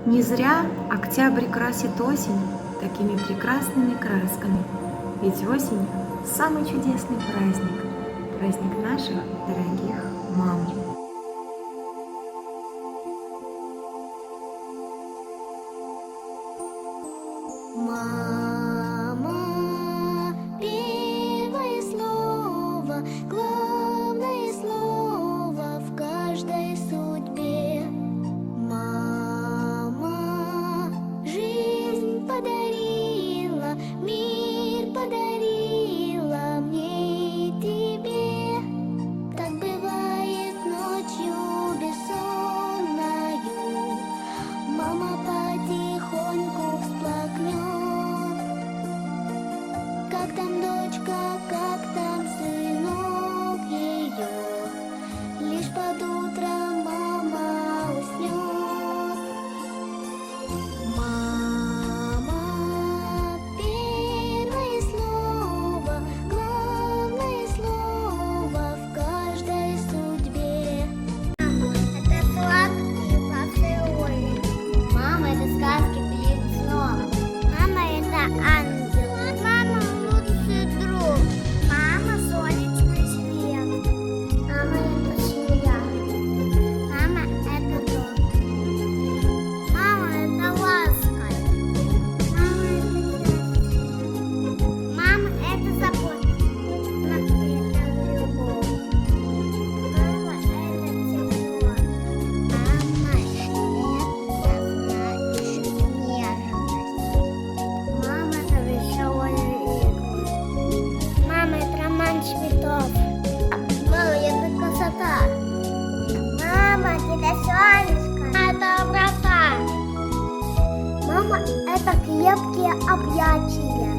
Не зря октябрь красит осень такими прекрасными красками. Ведь осень – самый чудесный праздник, праздник наших дорогих мам. Мама, первое слово, главное слово в каждой судьбе. Мама, жизнь подарила, мир подарила мне и тебе. Так бывает ночью бессонною, мама потихоньку всплакнет. Как там дочка, как там сынок ее, лишь под утром мама уснет. Мама, первое слово, главное слово в каждой судьбе. Мама, это сладкие поцелуи. Мама, это сказки перед сном. Мама, это ангел. Мама, лучший друг. Мама, солнечный свет. Мама, это семья. Мама, это дом. Мама, это ласка. Мама, это счастье. Мама, это забота. Мама, это любовь. Мама, это тепло. Мама, это значит нежность. Мама, это веселая игра. Мама, это роман цветов. Мама, это красота. Мама, это солнышко. Это доброта. Мама, это крепкие объятия.